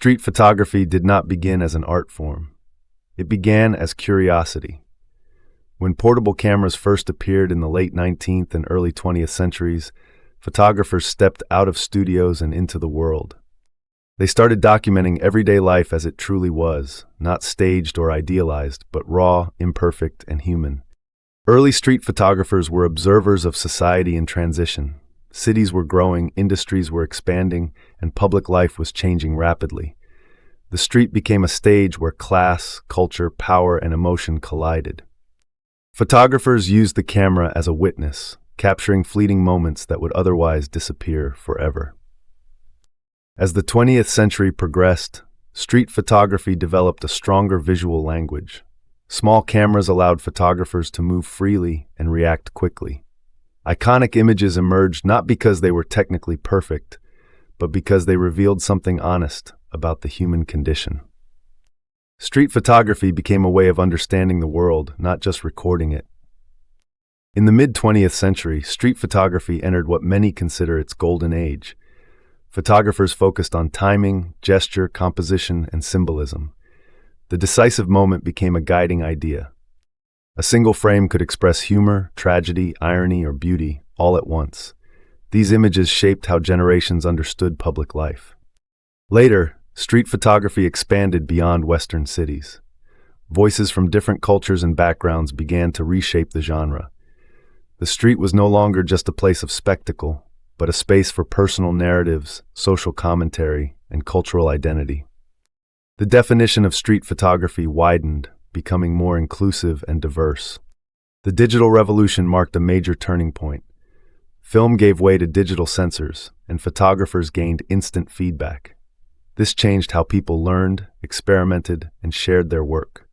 Street photography did not begin as an art form. It began as curiosity. When portable cameras first appeared in the late 19th and early 20th centuries, photographers stepped out of studios and into the world. They started documenting everyday life as it truly was, not staged or idealized, but raw, imperfect, and human. Early street photographers were observers of society in transition. Cities were growing, industries were expanding, and public life was changing rapidly. The street became a stage where class, culture, power, and emotion collided. Photographers used the camera as a witness, capturing fleeting moments that would otherwise disappear forever. As the 20th century progressed, street photography developed a stronger visual language. Small cameras allowed photographers to move freely and react quickly. Iconic images emerged not because they were technically perfect, but because they revealed something honest about the human condition. Street photography became a way of understanding the world, not just recording it. In the mid-20th century, street photography entered what many consider its golden age. Photographers focused on timing, gesture, composition, and symbolism. The decisive moment became a guiding idea. A single frame could express humor, tragedy, irony, or beauty, all at once. These images shaped how generations understood public life. Later, street photography expanded beyond Western cities. Voices from different cultures and backgrounds began to reshape the genre. The street was no longer just a place of spectacle, but a space for personal narratives, social commentary, and cultural identity. The definition of street photography widened, becoming more inclusive and diverse. The digital revolution marked a major turning point. Film gave way to digital sensors, and photographers gained instant feedback. This changed how people learned, experimented, and shared their work.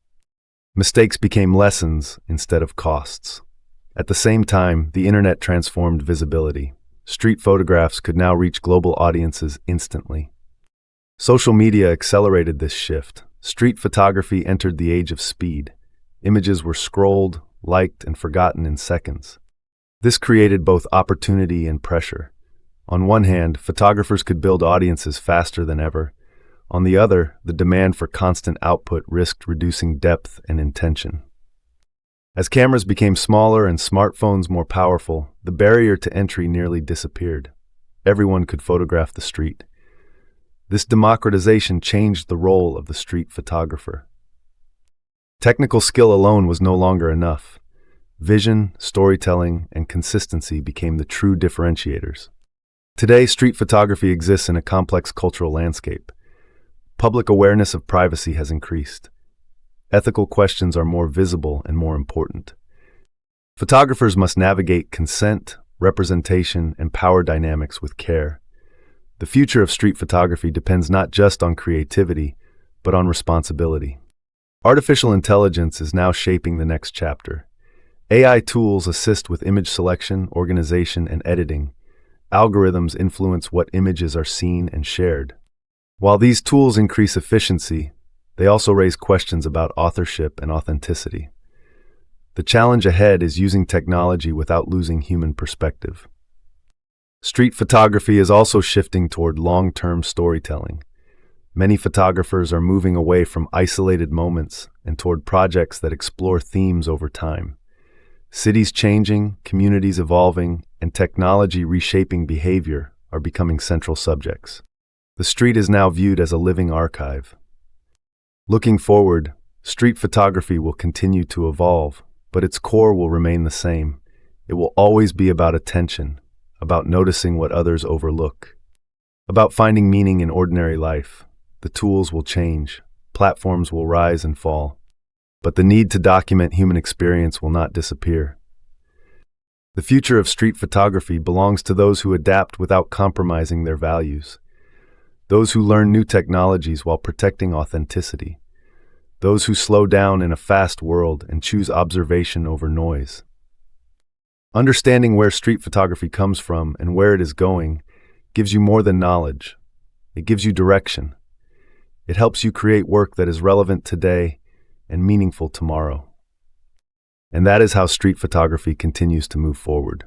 Mistakes became lessons instead of costs. At the same time, the internet transformed visibility. Street photographs could now reach global audiences instantly. Social media accelerated this shift. Street photography entered the age of speed. Images were scrolled, liked, and forgotten in seconds. This created both opportunity and pressure. On one hand, photographers could build audiences faster than ever. On the other, the demand for constant output risked reducing depth and intention. As cameras became smaller and smartphones more powerful, the barrier to entry nearly disappeared. Everyone could photograph the street. This democratization changed the role of the street photographer. Technical skill alone was no longer enough. Vision, storytelling, and consistency became the true differentiators. Today, street photography exists in a complex cultural landscape. Public awareness of privacy has increased. Ethical questions are more visible and more important. Photographers must navigate consent, representation, and power dynamics with care. The future of street photography depends not just on creativity, but on responsibility. Artificial intelligence is now shaping the next chapter. AI tools assist with image selection, organization, and editing. Algorithms influence what images are seen and shared. While these tools increase efficiency, they also raise questions about authorship and authenticity. The challenge ahead is using technology without losing human perspective. Street photography is also shifting toward long-term storytelling. Many photographers are moving away from isolated moments and toward projects that explore themes over time. Cities changing, communities evolving, and technology reshaping behavior are becoming central subjects. The street is now viewed as a living archive. Looking forward, street photography will continue to evolve, but its core will remain the same. It will always be about attention, about noticing what others overlook, about finding meaning in ordinary life. The tools will change, platforms will rise and fall, but the need to document human experience will not disappear. The future of street photography belongs to those who adapt without compromising their values. Those who learn new technologies while protecting authenticity. Those who slow down in a fast world and choose observation over noise. Understanding where street photography comes from and where it is going gives you more than knowledge. It gives you direction. It helps you create work that is relevant today and meaningful tomorrow. And that is how street photography continues to move forward.